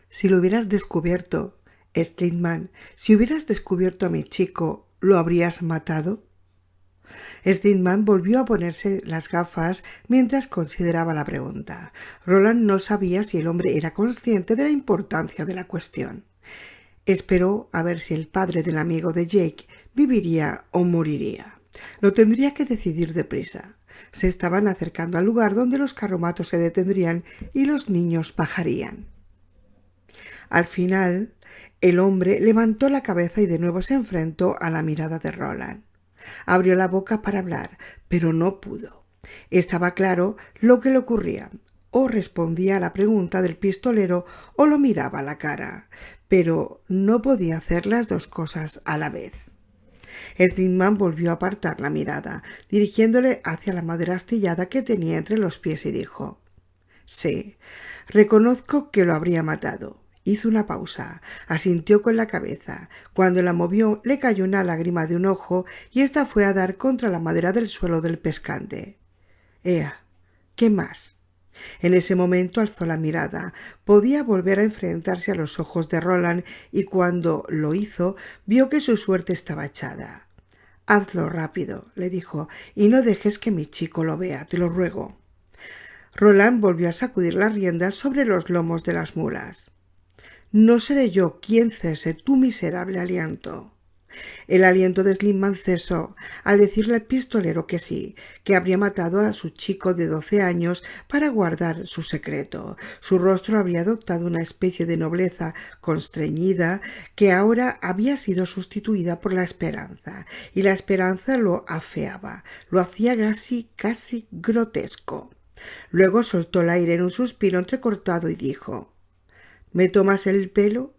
Si lo hubieras descubierto, Slitman, si hubieras descubierto a mi chico, ¿lo habrías matado? Slitman volvió a ponerse las gafas mientras consideraba la pregunta. Roland no sabía si el hombre era consciente de la importancia de la cuestión. Esperó a ver si el padre del amigo de Jake viviría o moriría. Lo tendría que decidir deprisa. Se estaban acercando al lugar donde los carromatos se detendrían y los niños bajarían. Al final, el hombre levantó la cabeza y de nuevo se enfrentó a la mirada de Roland. Abrió la boca para hablar, pero no pudo. Estaba claro lo que le ocurría. O respondía a la pregunta del pistolero o lo miraba a la cara, pero no podía hacer las dos cosas a la vez. Slitman volvió a apartar la mirada, dirigiéndole hacia la madera astillada que tenía entre los pies y dijo: «Sí, reconozco que lo habría matado». Hizo una pausa, asintió con la cabeza. Cuando la movió, le cayó una lágrima de un ojo y ésta fue a dar contra la madera del suelo del pescante. «Ea, ¿qué más?». En ese momento alzó la mirada. Podía volver a enfrentarse a los ojos de Roland y cuando lo hizo, vio que su suerte estaba echada. «Hazlo rápido», le dijo, «y no dejes que mi chico lo vea, te lo ruego». Roland volvió a sacudir las riendas sobre los lomos de las mulas. «No seré yo quien cese tu miserable aliento». El aliento de Slitman cesó al decirle al pistolero que sí, que habría matado a su chico de 12 años para guardar su secreto. Su rostro había adoptado una especie de nobleza constreñida que ahora había sido sustituida por la esperanza, y la esperanza lo afeaba, lo hacía casi grotesco. Luego soltó el aire en un suspiro entrecortado y dijo: «¿Me tomas el pelo?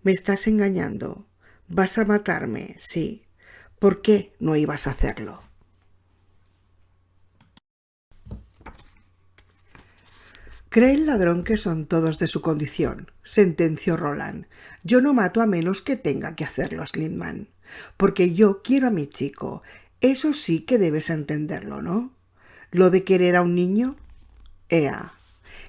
Me estás engañando. Vas a matarme, sí. ¿Por qué no ibas a hacerlo?». «Cree el ladrón que son todos de su condición», sentenció Roland. «Yo no mato a menos que tenga que hacerlo, Slitman. Porque yo quiero a mi chico. Eso sí que debes entenderlo, ¿no? Lo de querer a un niño. Ea».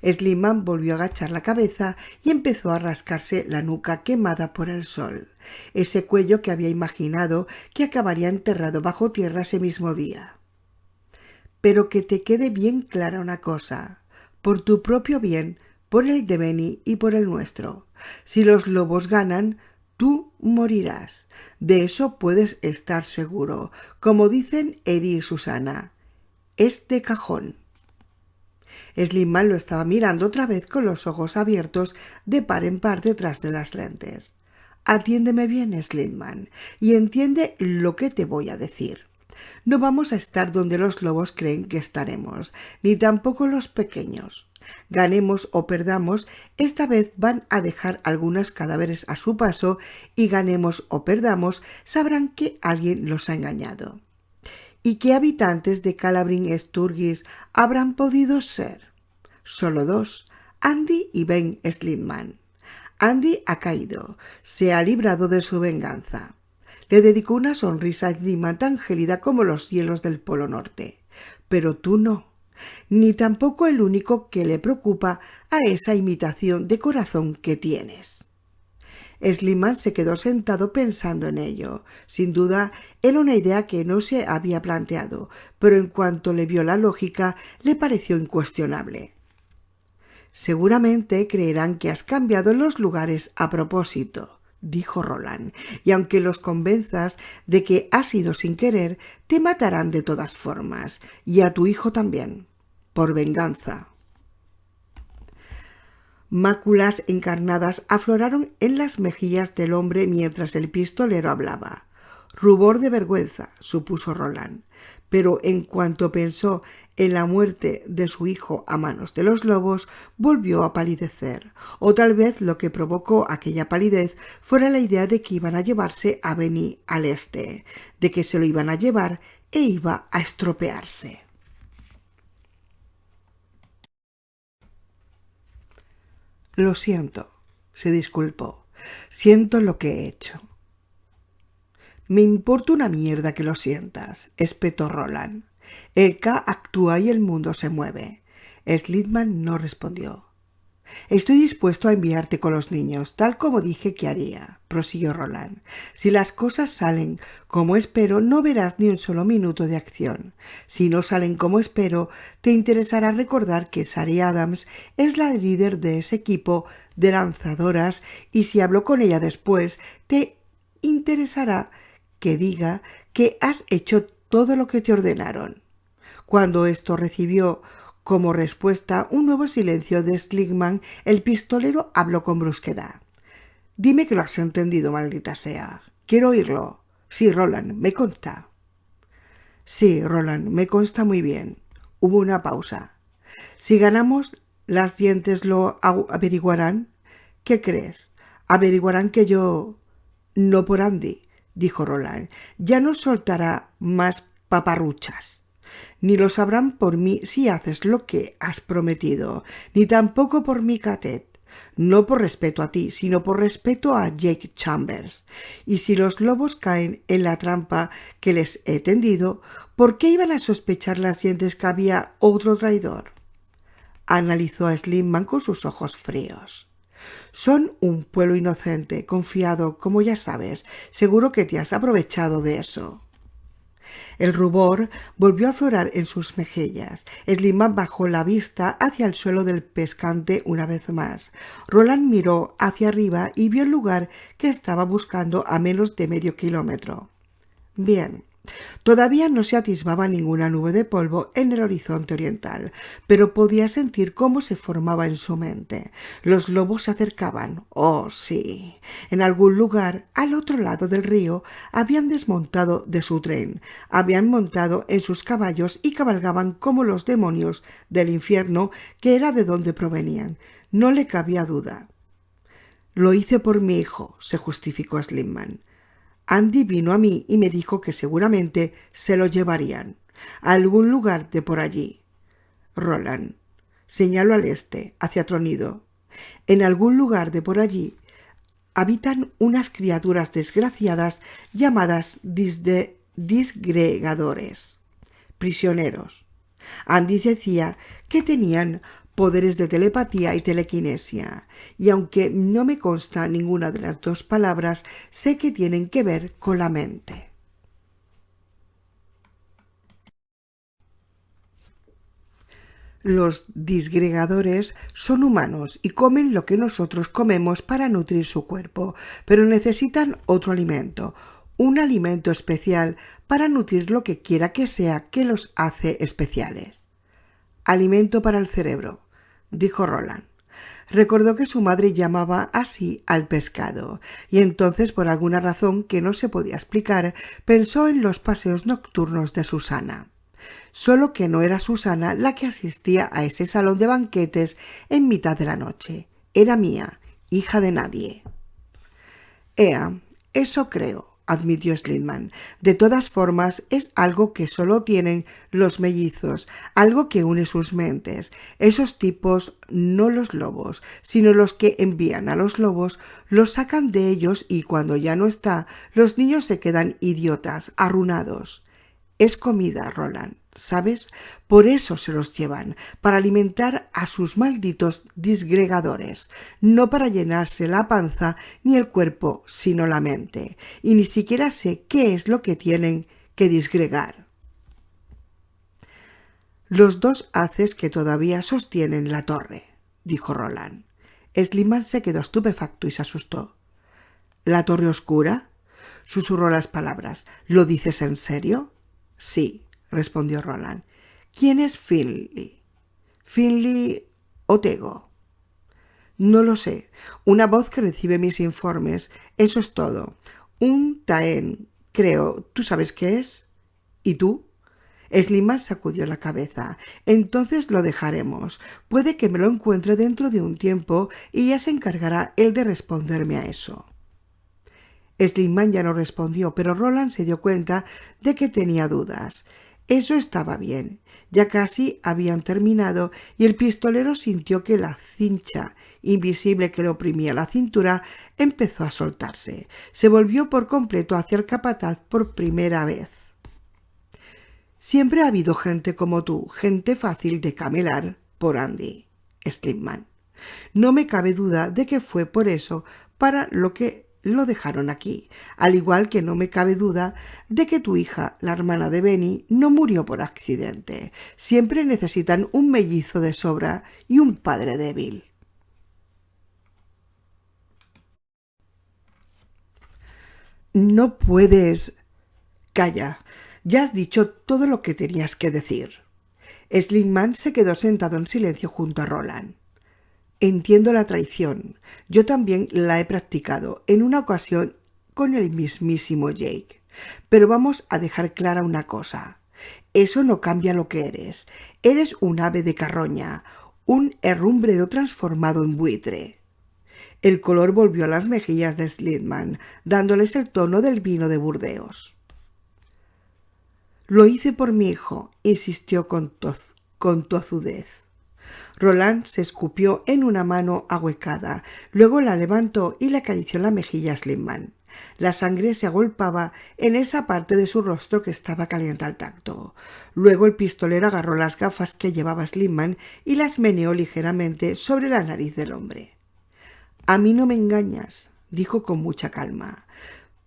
Slitman volvió a agachar la cabeza y empezó a rascarse la nuca quemada por el sol, ese cuello que había imaginado que acabaría enterrado bajo tierra ese mismo día. «Pero que te quede bien clara una cosa, por tu propio bien, por el de Benny y por el nuestro. Si los lobos ganan, tú morirás. De eso puedes estar seguro. Como dicen Eddie y Susana, es de cajón». Slitman lo estaba mirando otra vez con los ojos abiertos de par en par detrás de las lentes. «Atiéndeme bien, Slitman, y entiende lo que te voy a decir. No vamos a estar donde los lobos creen que estaremos, ni tampoco los pequeños. Ganemos o perdamos, esta vez van a dejar algunos cadáveres a su paso y ganemos o perdamos, sabrán que alguien los ha engañado. ¿Y qué habitantes de Calabrin Sturgis habrán podido ser? Solo dos, Andy y Ben Slitman. Andy ha caído, se ha librado de su venganza». Le dedicó una sonrisa a Slitman tan gélida como los hielos del Polo Norte. «Pero tú no, ni tampoco el único que le preocupa a esa imitación de corazón que tienes». Slitman se quedó sentado pensando en ello. Sin duda era una idea que no se había planteado, pero en cuanto le vio la lógica, le pareció incuestionable. «Seguramente creerán que has cambiado los lugares a propósito», dijo Roland, «y aunque los convenzas de que ha sido sin querer, te matarán de todas formas, y a tu hijo también, por venganza». Máculas encarnadas afloraron en las mejillas del hombre mientras el pistolero hablaba. «Rubor de vergüenza», supuso Roland, pero en cuanto pensó en la muerte de su hijo a manos de los lobos, volvió a palidecer. O tal vez lo que provocó aquella palidez fuera la idea de que iban a llevarse a Benny al este, de que se lo iban a llevar e iba a estropearse. «Lo siento», se disculpó. «Siento lo que he hecho». «Me importa una mierda que lo sientas», espetó Roland. «El K actúa y el mundo se mueve». Slitman no respondió. Estoy dispuesto a enviarte con los niños, tal como dije que haría, prosiguió Roland. Si las cosas salen como espero, no verás ni un solo minuto de acción. Si no salen como espero, te interesará recordar que Sari Adams es la líder de ese equipo de lanzadoras y si hablo con ella después, te interesará que diga que has hecho todo lo que te ordenaron. Cuando esto recibió como respuesta un nuevo silencio de Seligman, el pistolero habló con brusquedad. «Dime que lo has entendido, maldita sea. Quiero oírlo. Sí, Roland, me consta». «Sí, Roland, me consta muy bien». Hubo una pausa. «Si ganamos, las dientes lo averiguarán». «¿Qué crees? Averiguarán que yo...» «No por Andy», dijo Roland. «Ya no soltará más paparruchas. Ni lo sabrán por mí si haces lo que has prometido, ni tampoco por mi Catet. No por respeto a ti, sino por respeto a Jake Chambers. Y si los lobos caen en la trampa que les he tendido, ¿por qué iban a sospechar las dientes que había otro traidor?» Analizó a Seligman con sus ojos fríos. «Son un pueblo inocente, confiado, como ya sabes. Seguro que te has aprovechado de eso». El rubor volvió a aflorar en sus mejillas. Seligman bajó la vista hacia el suelo del pescante una vez más. Roland miró hacia arriba y vio el lugar que estaba buscando a menos de medio kilómetro. Bien. Todavía no se atisbaba ninguna nube de polvo en el horizonte oriental, pero podía sentir cómo se formaba en su mente. Los lobos se acercaban. Oh, sí. En algún lugar, al otro lado del río, habían desmontado de su tren, habían montado en sus caballos y cabalgaban como los demonios del infierno, que era de donde provenían. No le cabía duda. «Lo hice por mi hijo», se justificó Seligman. «Andy vino a mí y me dijo que seguramente se lo llevarían a algún lugar de por allí». «Roland», señaló al este, hacia Tronido. «En algún lugar de por allí habitan unas criaturas desgraciadas llamadas disgregadores, prisioneros. Andy decía que tenían poderes de telepatía y telequinesia, y aunque no me consta ninguna de las dos palabras, sé que tienen que ver con la mente». Los disgregadores son humanos y comen lo que nosotros comemos para nutrir su cuerpo, pero necesitan otro alimento, un alimento especial para nutrir lo que quiera que sea que los hace especiales. «Alimento para el cerebro», dijo Roland. Recordó que su madre llamaba así al pescado, y entonces, por alguna razón que no se podía explicar, pensó en los paseos nocturnos de Susana. Solo que no era Susana la que asistía a ese salón de banquetes en mitad de la noche. Era Mía, hija de nadie. «Ea, eso creo», admitió Seligman. «De todas formas, es algo que solo tienen los mellizos, algo que une sus mentes. Esos tipos, no los lobos, sino los que envían a los lobos, los sacan de ellos y cuando ya no está, los niños se quedan idiotas, arruinados. Es comida, Roland, ¿sabes? Por eso se los llevan, para alimentar a sus malditos disgregadores, no para llenarse la panza ni el cuerpo, sino la mente, y ni siquiera sé qué es lo que tienen que disgregar». «Los dos haces que todavía sostienen la torre», dijo Roland. Seligman se quedó estupefacto y se asustó. «¿La torre oscura?», susurró las palabras. «¿Lo dices en serio?». «Sí», respondió Roland. «¿Quién es Finley?» «Finley Otego». «No lo sé. Una voz que recibe mis informes. Eso es todo. Un Taen, creo. ¿Tú sabes qué es?» «¿Y tú?» Seligman sacudió la cabeza. «Entonces lo dejaremos. Puede que me lo encuentre dentro de un tiempo y ya se encargará él de responderme a eso». Seligman ya no respondió, pero Roland se dio cuenta de que tenía dudas. Eso estaba bien. Ya casi habían terminado y el pistolero sintió que la cincha invisible que le oprimía la cintura empezó a soltarse. Se volvió por completo hacia el capataz por primera vez. «Siempre ha habido gente como tú, gente fácil de camelar por Andy, Seligman. No me cabe duda de que fue por eso para lo que lo dejaron aquí, al igual que no me cabe duda de que tu hija, la hermana de Benny, no murió por accidente. Siempre necesitan un mellizo de sobra y un padre débil. No puedes... Calla, ya has dicho todo lo que tenías que decir. Slimman se quedó sentado en silencio junto a Roland. Entiendo la traición. Yo también la he practicado en una ocasión con el mismísimo Jake. Pero vamos a dejar clara una cosa. Eso no cambia lo que eres. Eres un ave de carroña, un herrumbrero transformado en buitre. El color volvió a las mejillas de Slimman, dándoles el tono del vino de Burdeos. Lo hice por mi hijo, insistió con tozudez. Roland se escupió en una mano ahuecada, luego la levantó y le acarició la mejilla a Slimman. La sangre se agolpaba en esa parte de su rostro que estaba caliente al tacto. Luego el pistolero agarró las gafas que llevaba Slimman y las meneó ligeramente sobre la nariz del hombre. «A mí no me engañas», dijo con mucha calma.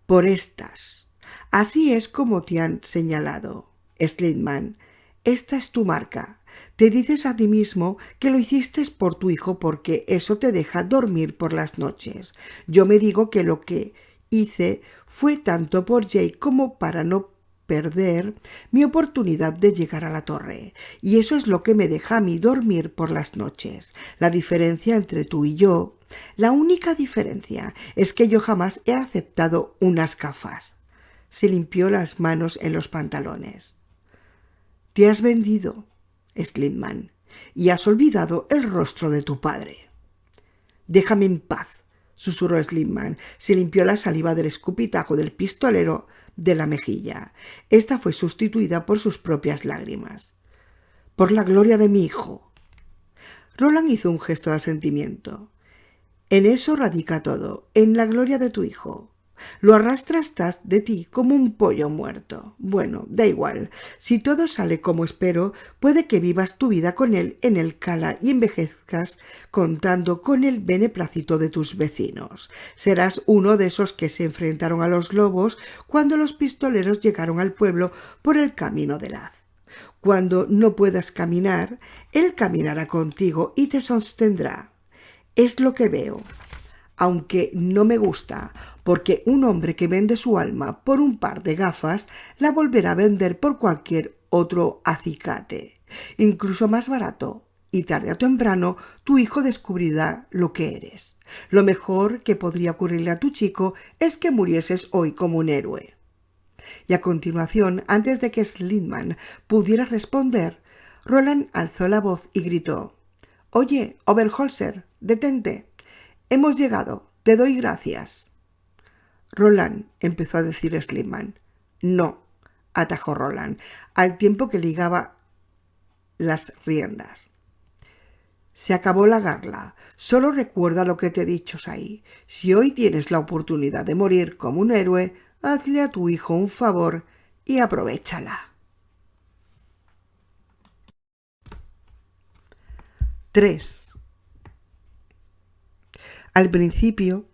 «Por estas. Así es como te han señalado. Slimman, esta es tu marca. Te dices a ti mismo que lo hiciste por tu hijo porque eso te deja dormir por las noches. Yo me digo que lo que hice fue tanto por Jake como para no perder mi oportunidad de llegar a la torre. Y eso es lo que me deja a mí dormir por las noches. La diferencia entre tú y yo, la única diferencia, es que yo jamás he aceptado unas gafas». Se limpió las manos en los pantalones. «Te has vendido, Slimman, y has olvidado el rostro de tu padre». «Déjame en paz», susurró Slimman. Se limpió la saliva del escupitajo del pistolero de la mejilla. Esta fue sustituida por sus propias lágrimas. «Por la gloria de mi hijo». Roland hizo un gesto de asentimiento. «En eso radica todo, en la gloria de tu hijo. Lo arrastras tras de ti como un pollo muerto. Bueno, da igual. Si todo sale como espero, puede que vivas tu vida con él en el Cala y envejezcas contando con el beneplácito de tus vecinos. Serás uno de esos que se enfrentaron a los lobos cuando los pistoleros llegaron al pueblo por el camino del haz. Cuando no puedas caminar, él caminará contigo y te sostendrá. Es lo que veo. Aunque no me gusta, porque un hombre que vende su alma por un par de gafas la volverá a vender por cualquier otro acicate, incluso más barato, y tarde o temprano tu hijo descubrirá lo que eres. Lo mejor que podría ocurrirle a tu chico es que murieses hoy como un héroe». Y a continuación, antes de que Slimman pudiera responder, Roland alzó la voz y gritó: «Oye, Oberholzer, detente. Hemos llegado. Te doy gracias». «Roland», empezó a decir Slimman. «No», atajó Roland, al tiempo que ligaba las riendas. «Se acabó la garla. Solo recuerda lo que te he dicho ahí. Si hoy tienes la oportunidad de morir como un héroe, hazle a tu hijo un favor y aprovéchala». 3. Al principio,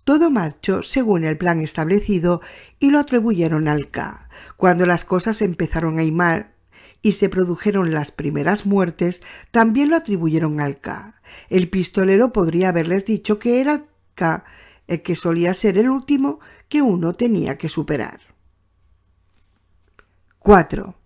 todo marchó según el plan establecido y lo atribuyeron al K. Cuando las cosas empezaron a ir mal y se produjeron las primeras muertes, también lo atribuyeron al K. El pistolero podría haberles dicho que era el K el que solía ser el último que uno tenía que superar. 4.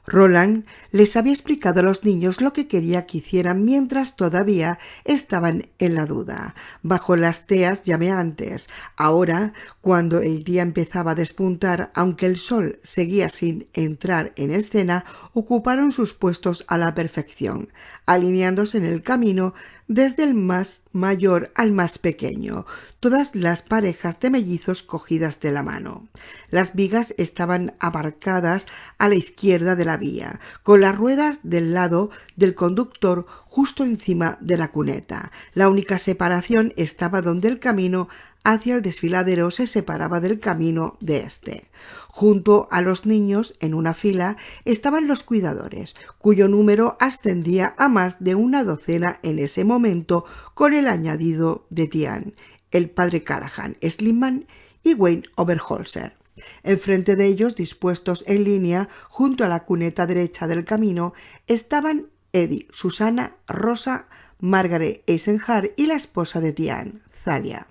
Roland les había explicado a los niños lo que quería que hicieran mientras todavía estaban en la duda, bajo las teas llameantes. Ahora, cuando el día empezaba a despuntar, aunque el sol seguía sin entrar en escena, ocuparon sus puestos a la perfección, alineándose en el camino desde el más mayor al más pequeño, todas las parejas de mellizos cogidas de la mano. Las vigas estaban abarcadas a la izquierda de la vía, con las ruedas del lado del conductor justo encima de la cuneta. La única separación estaba donde el camino hacia el desfiladero se separaba del camino de este. Junto a los niños, en una fila, estaban los cuidadores, cuyo número ascendía a más de una docena en ese momento, con el añadido de Tian, el padre Callahan, Slimman y Wayne Oberholzer. Enfrente de ellos, dispuestos en línea, junto a la cuneta derecha del camino, estaban Eddie, Susana, Rosa, Margaret Eisenhardt y la esposa de Tian, Thalia.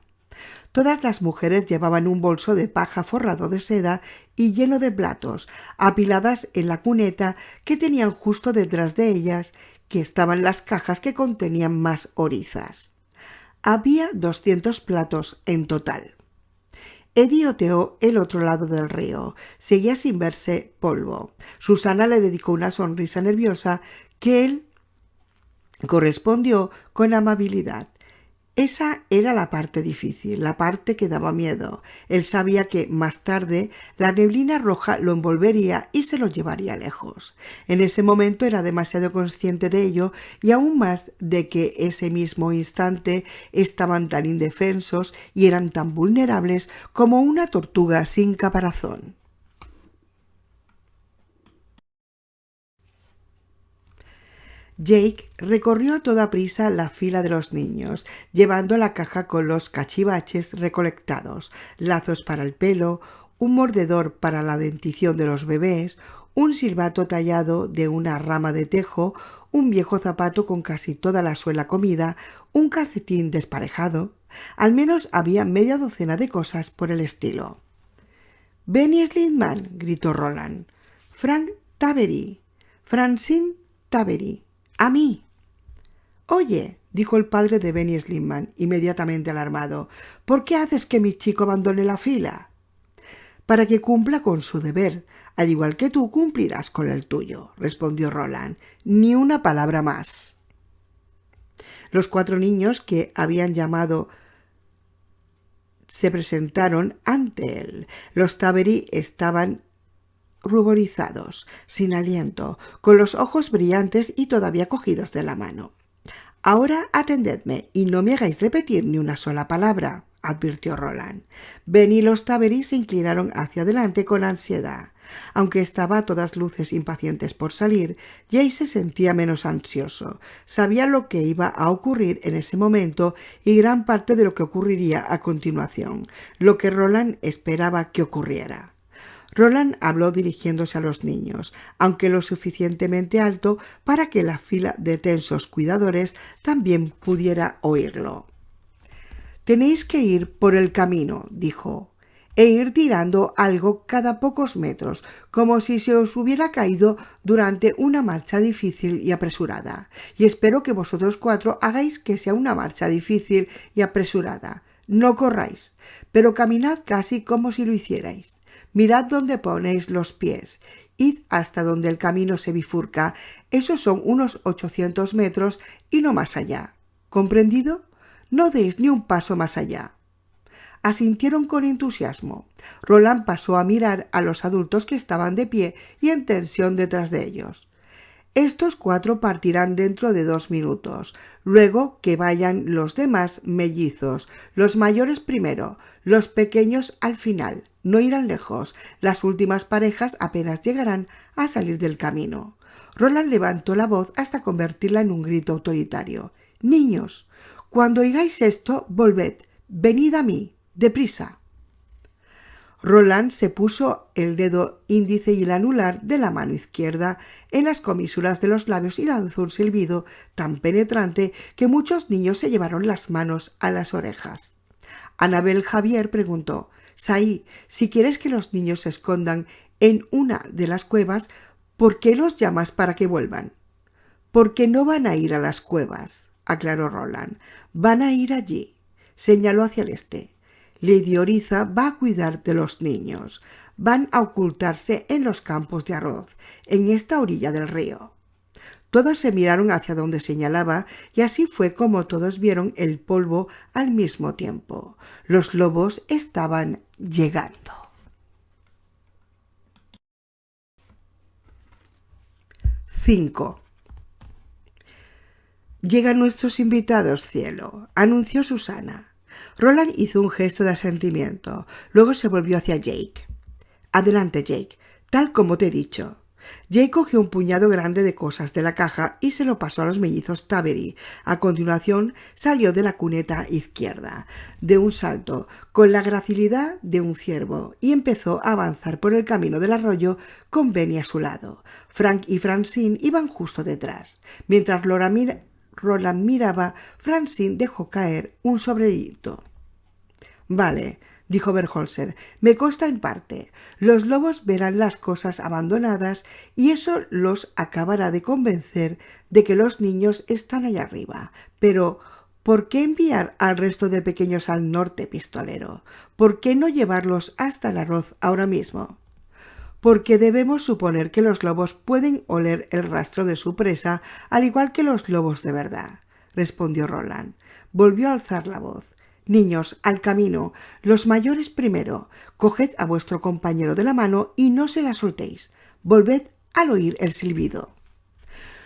Todas las mujeres llevaban un bolso de paja forrado de seda y lleno de platos, apiladas en la cuneta que tenían justo detrás de ellas, que estaban las cajas que contenían más orizas. Había 200 platos en total. Eddie oteó el otro lado del río. Seguía sin verse polvo. Susana le dedicó una sonrisa nerviosa que él correspondió con amabilidad. Esa era la parte difícil, la parte que daba miedo. Él sabía que, más tarde, la neblina roja lo envolvería y se lo llevaría lejos. En ese momento era demasiado consciente de ello y aún más de que ese mismo instante estaban tan indefensos y eran tan vulnerables como una tortuga sin caparazón. Jake recorrió a toda prisa la fila de los niños, llevando la caja con los cachivaches recolectados, lazos para el pelo, un mordedor para la dentición de los bebés, un silbato tallado de una rama de tejo, un viejo zapato con casi toda la suela comida, un calcetín desparejado. Al menos había media docena de cosas por el estilo. «Benny Slimman», gritó Roland. «Frank Tavery. Francine Tavery. ¡A mí!». «Oye», dijo el padre de Benny Slimman, inmediatamente alarmado, «¿por qué haces que mi chico abandone la fila?» «Para que cumpla con su deber, al igual que tú cumplirás con el tuyo», respondió Roland. «Ni una palabra más». Los 4 niños que habían llamado se presentaron ante él. Los Tavery estaban ruborizados, sin aliento, con los ojos brillantes y todavía cogidos de la mano. «Ahora atendedme y no me hagáis repetir ni una sola palabra», advirtió Roland. Ben y los Tavery se inclinaron hacia adelante con ansiedad. Aunque estaba a todas luces impacientes por salir, Jay se sentía menos ansioso. Sabía lo que iba a ocurrir en ese momento y gran parte de lo que ocurriría a continuación, lo que Roland esperaba que ocurriera. Roland habló dirigiéndose a los niños, aunque lo suficientemente alto para que la fila de tensos cuidadores también pudiera oírlo. «Tenéis que ir por el camino», dijo, «e ir tirando algo cada pocos metros, como si se os hubiera caído durante una marcha difícil y apresurada. Y espero que vosotros 4 hagáis que sea una marcha difícil y apresurada. No corráis, pero caminad casi como si lo hicierais. Mirad dónde ponéis los pies. Id hasta donde el camino se bifurca. Esos son unos 800 metros y no más allá. ¿Comprendido? No deis ni un paso más allá». Asintieron con entusiasmo. Roland pasó a mirar a los adultos que estaban de pie y en tensión detrás de ellos. «Estos 4 partirán dentro de 2 minutos. Luego que vayan los demás mellizos, los mayores primero, los pequeños al final. No irán lejos. Las últimas parejas apenas llegarán a salir del camino». Roland levantó la voz hasta convertirla en un grito autoritario. «Niños, cuando oigáis esto, volved. Venid a mí. Deprisa». Roland se puso el dedo índice y el anular de la mano izquierda en las comisuras de los labios y lanzó un silbido tan penetrante que muchos niños se llevaron las manos a las orejas. Annabel Javier preguntó: «Saí, si quieres que los niños se escondan en una de las cuevas, ¿por qué los llamas para que vuelvan?» «Porque no van a ir a las cuevas», aclaró Roland. «Van a ir allí». Señaló hacia el este. «Lady Oriza va a cuidar de los niños. Van a ocultarse en los campos de arroz, en esta orilla del río». Todos se miraron hacia donde señalaba y así fue como todos vieron el polvo al mismo tiempo. Los lobos estaban llegando. 5. «Llegan nuestros invitados, cielo», anunció Susana. Roland hizo un gesto de asentimiento. Luego se volvió hacia Jake. «Adelante, Jake, tal como te he dicho». Jake cogió un puñado grande de cosas de la caja y se lo pasó a los mellizos Tavery. A continuación salió de la cuneta izquierda de un salto, con la gracilidad de un ciervo, y empezó a avanzar por el camino del arroyo con Benny a su lado. Frank y Francine iban justo detrás. Mientras Roland miraba, Francine dejó caer un sombrerito. «Vale», dijo Berholzer, «me consta en parte. Los lobos verán las cosas abandonadas y eso los acabará de convencer de que los niños están allá arriba. Pero, ¿por qué enviar al resto de pequeños al norte, pistolero? ¿Por qué no llevarlos hasta el arroz ahora mismo?» «Porque debemos suponer que los lobos pueden oler el rastro de su presa, al igual que los lobos de verdad», respondió Roland. Volvió a alzar la voz. «Niños, al camino. Los mayores primero. Coged a vuestro compañero de la mano y no se la soltéis. Volved al oír el silbido».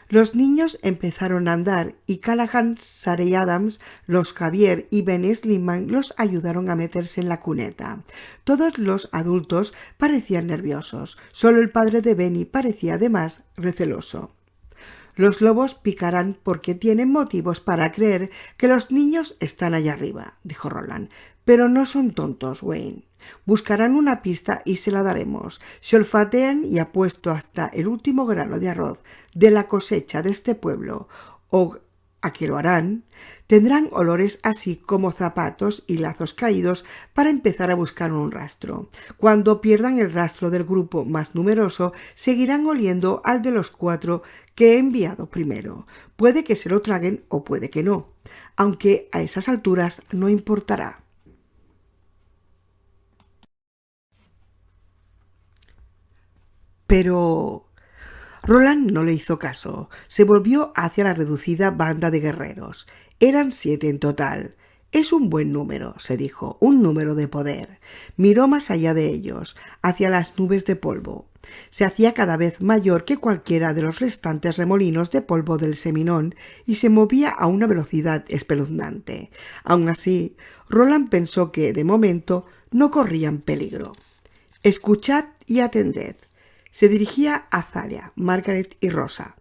Los niños empezaron a andar y Callahan, Sarey Adams, los Javier y Ben Slimman los ayudaron a meterse en la cuneta. Todos los adultos parecían nerviosos. Solo el padre de Benny parecía además receloso. «Los lobos picarán porque tienen motivos para creer que los niños están allá arriba», dijo Roland. «Pero no son tontos, Wayne. Buscarán una pista y se la daremos. Si olfatean y apuesto hasta el último grano de arroz de la cosecha de este pueblo, o a que lo harán, tendrán olores así como zapatos y lazos caídos para empezar a buscar un rastro. Cuando pierdan el rastro del grupo más numeroso, seguirán oliendo al de los 4 que he enviado primero. Puede que se lo traguen o puede que no, aunque a esas alturas no importará». Pero Roland no le hizo caso. Se volvió hacia la reducida banda de guerreros. Eran 7 en total. «Es un buen número», se dijo, «un número de poder». Miró más allá de ellos, hacia las nubes de polvo. Se hacía cada vez mayor que cualquiera de los restantes remolinos de polvo del Seminón y se movía a una velocidad espeluznante. Aun así, Roland pensó que, de momento, no corrían peligro. «Escuchad y atended». Se dirigía a Thalia, Margaret y Rosa.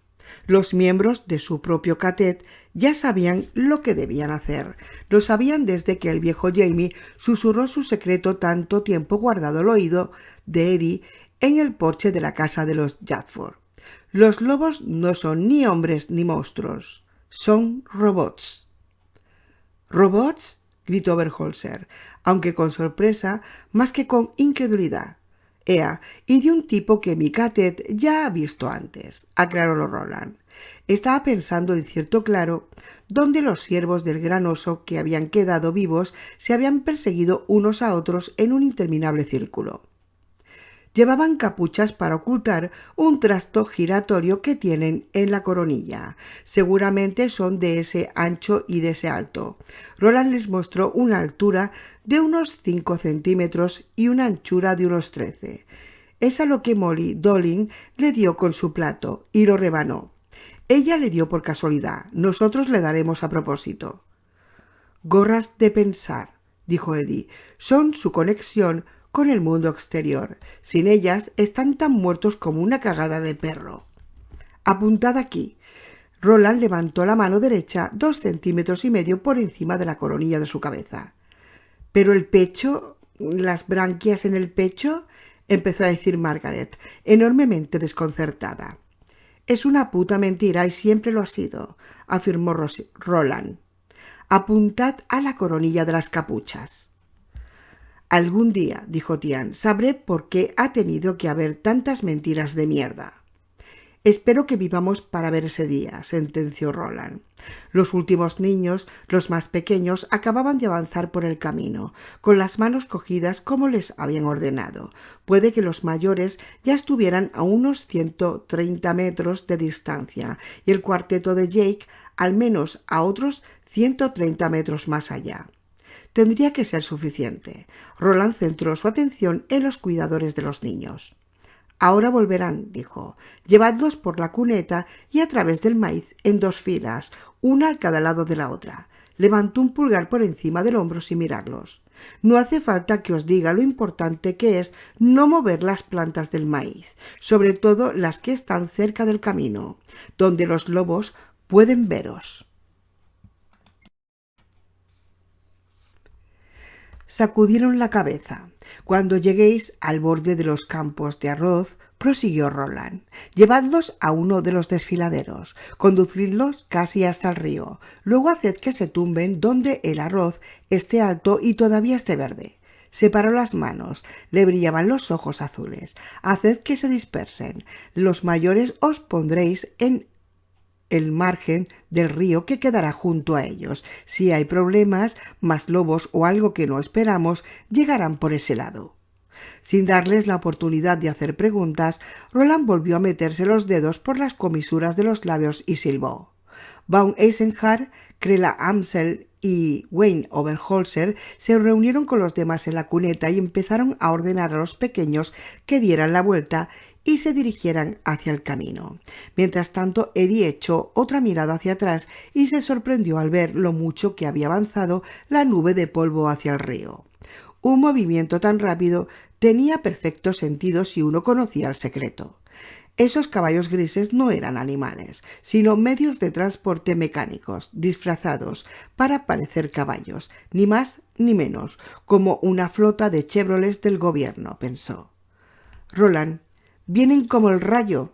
Los miembros de su propio catet ya sabían lo que debían hacer. Lo sabían desde que el viejo Jamie susurró su secreto tanto tiempo guardado al oído de Eddie en el porche de la casa de los Jadford. Los lobos no son ni hombres ni monstruos. Son robots. «¿Robots?», gritó Berholzer, aunque con sorpresa más que con incredulidad. «Ea, y de un tipo que mi catet ya ha visto antes», aclaró Roland. Estaba pensando de cierto claro dónde los siervos del gran oso que habían quedado vivos se habían perseguido unos a otros en un interminable círculo. Llevaban capuchas para ocultar un trasto giratorio que tienen en la coronilla. Seguramente son de ese ancho y de ese alto. Roland les mostró una altura de unos 5 centímetros y una anchura de unos 13. Es a lo que Molly Dolling le dio con su plato y lo rebanó. Ella le dio por casualidad, nosotros le daremos a propósito. «Gorras de pensar», dijo Eddie, «son su conexión con el mundo exterior. Sin ellas están tan muertos como una cagada de perro. Apuntad aquí». Roland levantó la mano derecha 2,5 centímetros por encima de la coronilla de su cabeza. «¿Pero el pecho? ¿Las branquias en el pecho?», empezó a decir Margaret, enormemente desconcertada. «Es una puta mentira y siempre lo ha sido», afirmó Roland. «Apuntad a la coronilla de las capuchas». «Algún día», dijo Tian, «sabré por qué ha tenido que haber tantas mentiras de mierda». «Espero que vivamos para ver ese día», sentenció Roland. Los últimos niños, los más pequeños, acababan de avanzar por el camino, con las manos cogidas como les habían ordenado. Puede que los mayores ya estuvieran a unos 130 metros de distancia y el cuarteto de Jake al menos a otros 130 metros más allá. Tendría que ser suficiente. Roland centró su atención en los cuidadores de los niños. «Ahora volverán», dijo. «Llevadlos por la cuneta y a través del maíz en 2 filas, una a cada lado de la otra. Levantó un pulgar por encima del hombro sin mirarlos. No hace falta que os diga lo importante que es no mover las plantas del maíz, sobre todo las que están cerca del camino, donde los lobos pueden veros. Sacudieron la cabeza. Cuando lleguéis al borde de los campos de arroz, prosiguió Roland, llevadlos a uno de los desfiladeros, conducidlos casi hasta el río, luego haced que se tumben donde el arroz esté alto y todavía esté verde. Separó las manos, le brillaban los ojos azules. Haced que se dispersen. Los mayores os pondréis en el margen del río que quedará junto a ellos. Si hay problemas, más lobos o algo que no esperamos, llegarán por ese lado. Sin darles la oportunidad de hacer preguntas, Roland volvió a meterse los dedos por las comisuras de los labios y silbó. Von Eisenhardt, Krela Amsel y Wayne Oberholzer se reunieron con los demás en la cuneta y empezaron a ordenar a los pequeños que dieran la vuelta y se dirigieran hacia el camino. Mientras tanto, Eddie echó otra mirada hacia atrás y se sorprendió al ver lo mucho que había avanzado la nube de polvo hacia el río. Un movimiento tan rápido tenía perfecto sentido si uno conocía el secreto. Esos caballos grises no eran animales, sino medios de transporte mecánicos, disfrazados para parecer caballos, ni más ni menos, como una flota de Chevrolets del gobierno, pensó. Roland, vienen como el rayo,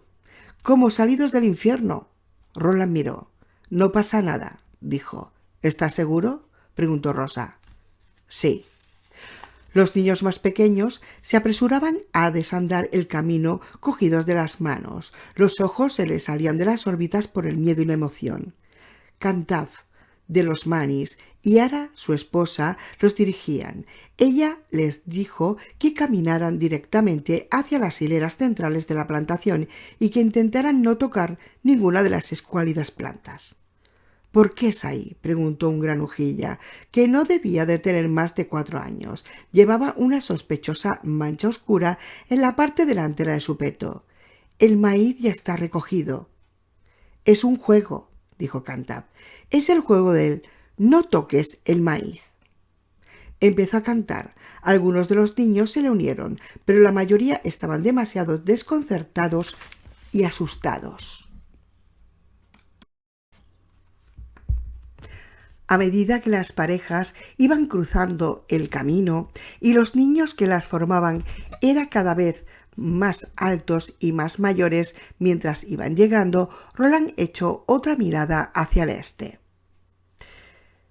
como salidos del infierno. Roland miró. No pasa nada, dijo. ¿Estás seguro?, preguntó Rosa. Sí. Los niños más pequeños se apresuraban a desandar el camino cogidos de las manos. Los ojos se les salían de las órbitas por el miedo y la emoción. Cantab, de los Manis, y Ara, su esposa, los dirigían. Ella les dijo que caminaran directamente hacia las hileras centrales de la plantación y que intentaran no tocar ninguna de las escuálidas plantas. —¿Por qué es ahí? —preguntó un granujilla, que no debía de tener más de 4 años. Llevaba una sospechosa mancha oscura en la parte delantera de su peto. —El maíz ya está recogido. —Es un juego —dijo Cantab—. Es el juego del «no toques el maíz». Empezó a cantar. Algunos de los niños se le unieron, pero la mayoría estaban demasiado desconcertados y asustados. A medida que las parejas iban cruzando el camino y los niños que las formaban eran cada vez más altos y más mayores mientras iban llegando, Roland echó otra mirada hacia el este.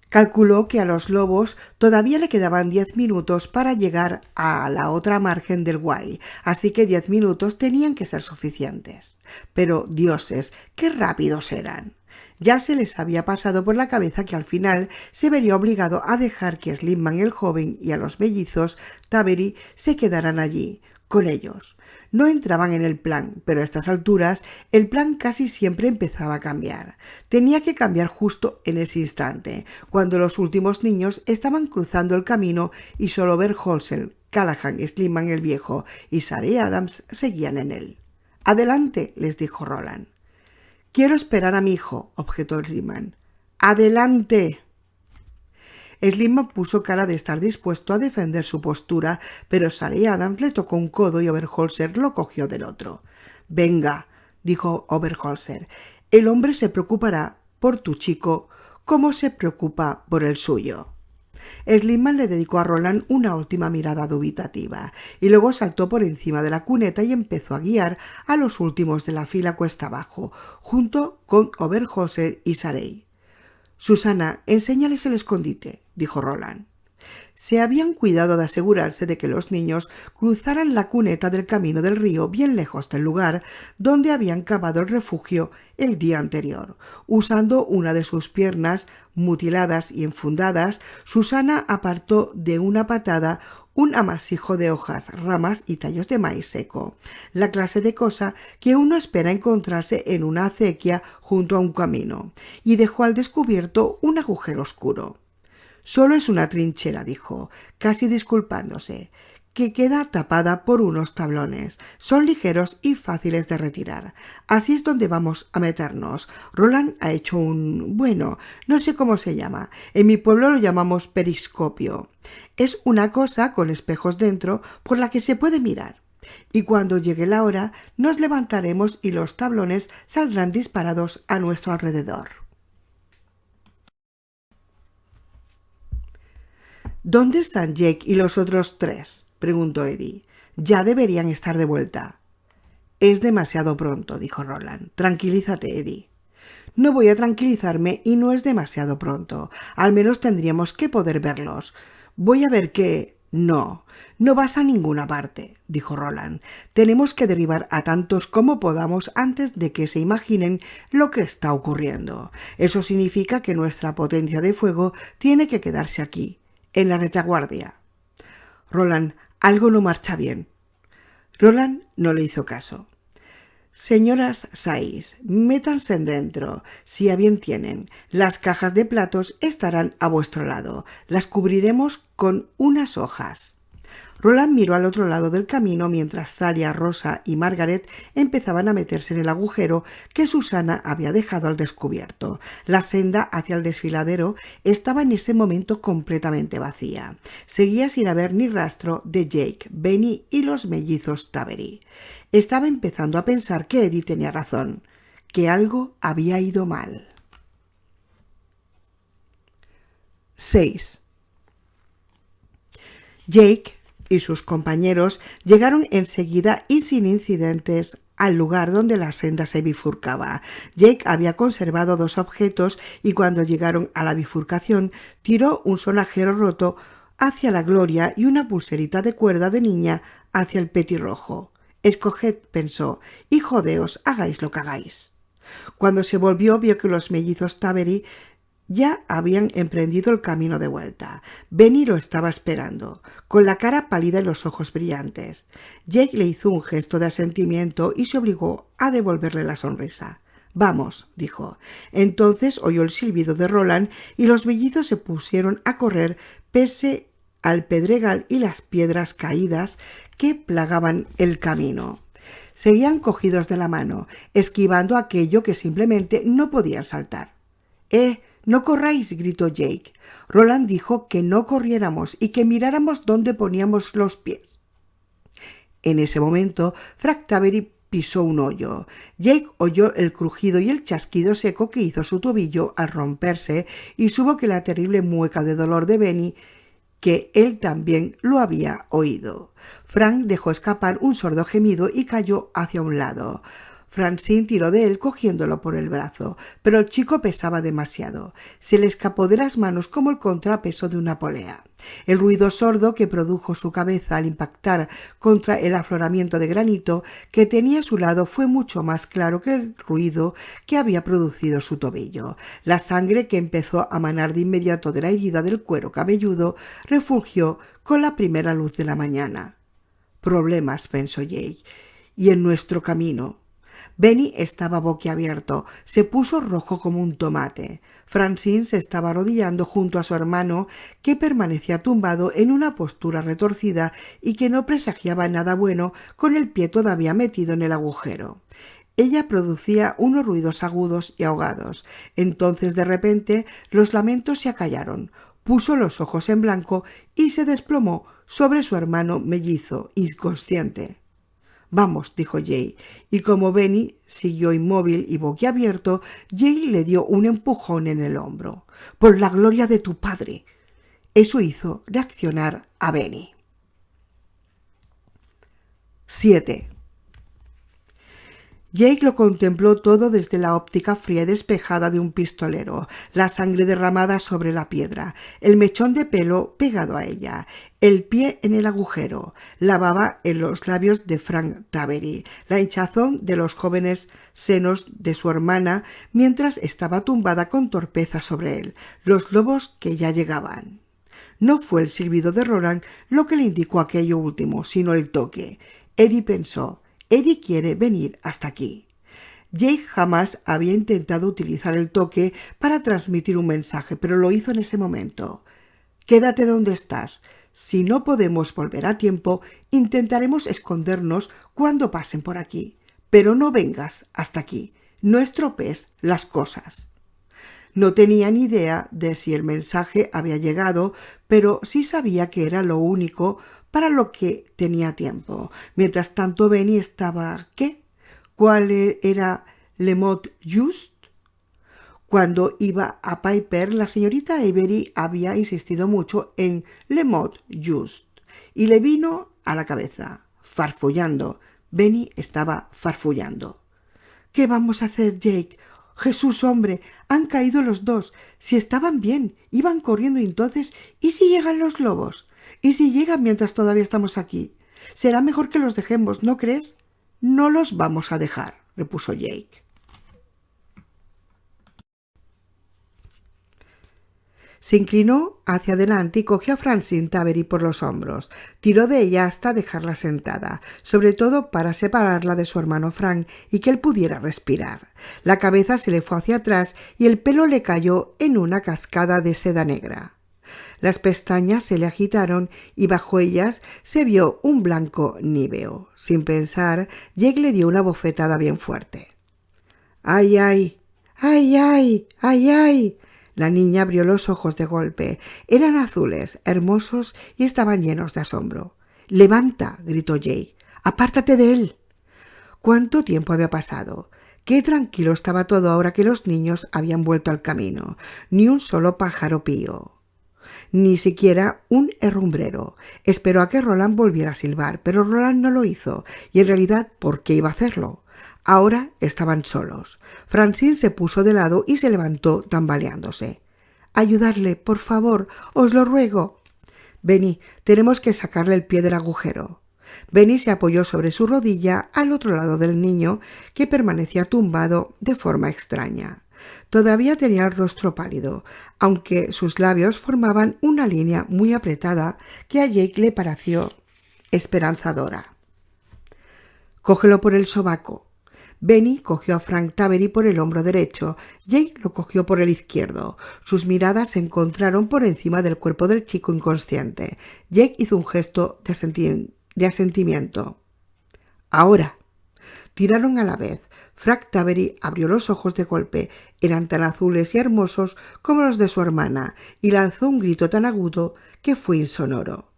Calculó que a los lobos todavía le quedaban 10 minutos para llegar a la otra margen del Wye, así que 10 minutos tenían que ser suficientes. Pero, dioses, qué rápidos eran. Ya se les había pasado por la cabeza que al final se vería obligado a dejar que Slimman el joven y a los mellizos Tabery se quedaran allí, con ellos. No entraban en el plan, pero a estas alturas el plan casi siempre empezaba a cambiar. Tenía que cambiar justo en ese instante, cuando los últimos niños estaban cruzando el camino y solo Oberholzer, Callahan, Slimman el viejo y Sarey Adams seguían en él. «Adelante», les dijo Roland. «Quiero esperar a mi hijo», objetó Slimman. «¡Adelante!». Slimman puso cara de estar dispuesto a defender su postura, pero Sarey Adams le tocó un codo y Oberholzer lo cogió del otro. «Venga», dijo Oberholzer, «el hombre se preocupará por tu chico como se preocupa por el suyo». Slimman le dedicó a Roland una última mirada dubitativa y luego saltó por encima de la cuneta y empezó a guiar a los últimos de la fila cuesta abajo, junto con Oberholzer y Sarey. «Susana, enséñales el escondite», dijo Roland. Se habían cuidado de asegurarse de que los niños cruzaran la cuneta del camino del río bien lejos del lugar donde habían cavado el refugio el día anterior. Usando una de sus piernas mutiladas y enfundadas, Susana apartó de una patada un amasijo de hojas, ramas y tallos de maíz seco, la clase de cosa que uno espera encontrarse en una acequia junto a un camino, y dejó al descubierto un agujero oscuro. «Solo es una trinchera», dijo, casi disculpándose. que queda tapada por unos tablones. Son ligeros y fáciles de retirar. Así es donde vamos a meternos. Roland ha hecho bueno, no sé cómo se llama. En mi pueblo lo llamamos periscopio. Es una cosa con espejos dentro por la que se puede mirar. Y cuando llegue la hora, nos levantaremos y los tablones saldrán disparados a nuestro alrededor. ¿Dónde están Jake y los otros 3? Preguntó Eddie. Ya deberían estar de vuelta. Es demasiado pronto, dijo Roland. Tranquilízate, Eddie. No voy a tranquilizarme y no es demasiado pronto. Al menos tendríamos que poder verlos. Voy a ver qué... No vas a ninguna parte, dijo Roland. Tenemos que derribar a tantos como podamos antes de que se imaginen lo que está ocurriendo. Eso significa que nuestra potencia de fuego tiene que quedarse aquí, en la retaguardia. Roland, algo no marcha bien. Roland no le hizo caso. Señoras Sais, métanse dentro, si a bien tienen. Las cajas de platos estarán a vuestro lado. Las cubriremos con unas hojas. Roland miró al otro lado del camino mientras Thalia, Rosa y Margaret empezaban a meterse en el agujero que Susana había dejado al descubierto. La senda hacia el desfiladero estaba en ese momento completamente vacía. Seguía sin haber ni rastro de Jake, Benny y los mellizos Tavery. Estaba empezando a pensar que Eddie tenía razón, que algo había ido mal. 6. Jake y sus compañeros llegaron enseguida y sin incidentes al lugar donde la senda se bifurcaba. Jake había conservado 2 objetos y cuando llegaron a la bifurcación tiró un sonajero roto hacia la Gloria y una pulserita de cuerda de niña hacia el petirrojo. Escoged, pensó, y jodeos, hagáis lo que hagáis. Cuando se volvió vio que los mellizos Tavery ya habían emprendido el camino de vuelta. Benny lo estaba esperando, con la cara pálida y los ojos brillantes. Jake le hizo un gesto de asentimiento y se obligó a devolverle la sonrisa. «Vamos», dijo. Entonces oyó el silbido de Roland y los mellizos se pusieron a correr pese al pedregal y las piedras caídas que plagaban el camino. Seguían cogidos de la mano, esquivando aquello que simplemente no podían saltar. «¡No corráis!», gritó Jake. Roland dijo que no corriéramos y que miráramos dónde poníamos los pies. En ese momento, Frank Tavery pisó un hoyo. Jake oyó el crujido y el chasquido seco que hizo su tobillo al romperse y supo que la terrible mueca de dolor de Benny, que él también lo había oído. Frank dejó escapar un sordo gemido y cayó hacia un lado. Francine tiró de él cogiéndolo por el brazo, pero el chico pesaba demasiado. Se le escapó de las manos como el contrapeso de una polea. El ruido sordo que produjo su cabeza al impactar contra el afloramiento de granito que tenía a su lado fue mucho más claro que el ruido que había producido su tobillo. La sangre que empezó a manar de inmediato de la herida del cuero cabelludo refulgió con la primera luz de la mañana. «Problemas», pensó Jake, «y en nuestro camino». Benny estaba boquiabierto, se puso rojo como un tomate. Francine se estaba arrodillando junto a su hermano, que permanecía tumbado en una postura retorcida y que no presagiaba nada bueno con el pie todavía metido en el agujero. Ella producía unos ruidos agudos y ahogados. Entonces, de repente, los lamentos se acallaron. Puso los ojos en blanco y se desplomó sobre su hermano mellizo, inconsciente. «Vamos», dijo Jake, y como Benny siguió inmóvil y boquiabierto, Jake le dio un empujón en el hombro. «Por la gloria de tu padre». Eso hizo reaccionar a Benny. 7. Jake lo contempló todo desde la óptica fría y despejada de un pistolero, la sangre derramada sobre la piedra, el mechón de pelo pegado a ella, el pie en el agujero, la baba en los labios de Frank Tavery, la hinchazón de los jóvenes senos de su hermana mientras estaba tumbada con torpeza sobre él, los lobos que ya llegaban. No fue el silbido de Roland lo que le indicó aquello último, sino el toque. Eddie pensó: «Eddie quiere venir hasta aquí». Jake jamás había intentado utilizar el toque para transmitir un mensaje, pero lo hizo en ese momento. «Quédate donde estás. Si no podemos volver a tiempo, intentaremos escondernos cuando pasen por aquí. Pero no vengas hasta aquí. No estropees las cosas. No tenía ni idea de si el mensaje había llegado, pero sí sabía que era lo único para lo que tenía tiempo. Mientras tanto, Benny estaba... ¿qué? ¿Cuál era le mot juste? Cuando iba a Piper, la señorita Avery había insistido mucho en le mot juste y le vino a la cabeza, farfullando. Benny estaba farfullando. ¿Qué vamos a hacer, Jake? Jesús, hombre, han caído los dos. Si estaban bien, iban corriendo entonces. ¿Y si llegan los lobos? ¿Y si llegan mientras todavía estamos aquí? Será mejor que los dejemos, ¿no crees? No los vamos a dejar, repuso Jake. Se inclinó hacia adelante y cogió a Francine Tavery por los hombros. Tiró de ella hasta dejarla sentada, sobre todo para separarla de su hermano Frank y que él pudiera respirar. La cabeza se le fue hacia atrás y el pelo le cayó en una cascada de seda negra. Las pestañas se le agitaron y bajo ellas se vio un blanco níveo. Sin pensar, Jake le dio una bofetada bien fuerte. ¡Ay, ay! ¡Ay, ay! ¡Ay, ay! La niña abrió los ojos de golpe. Eran azules, hermosos y estaban llenos de asombro. —¡Levanta! —gritó Jake. —¡Apártate de él! ¿Cuánto tiempo había pasado? Qué tranquilo estaba todo ahora que los niños habían vuelto al camino. Ni un solo pájaro pío. Ni siquiera un herrumbrero. Esperó a que Roland volviera a silbar, pero Roland no lo hizo. Y en realidad, ¿por qué iba a hacerlo? Ahora estaban solos. Francine se puso de lado y se levantó tambaleándose. —Ayudarle, por favor, os lo ruego. —Benny, tenemos que sacarle el pie del agujero. Benny se apoyó sobre su rodilla al otro lado del niño, que permanecía tumbado de forma extraña. Todavía tenía el rostro pálido, aunque sus labios formaban una línea muy apretada que a Jake le pareció esperanzadora. —Cógelo por el sobaco. Benny cogió a Frank Tavery por el hombro derecho. Jake lo cogió por el izquierdo. Sus miradas se encontraron por encima del cuerpo del chico inconsciente. Jake hizo un gesto de asentimiento. —Ahora. Tiraron a la vez. Frank Tavery abrió los ojos de golpe. Eran tan azules y hermosos como los de su hermana, y lanzó un grito tan agudo que fue insonoro.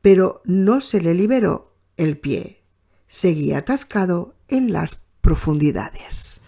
Pero no se le liberó el pie. Seguía atascado en las profundidades.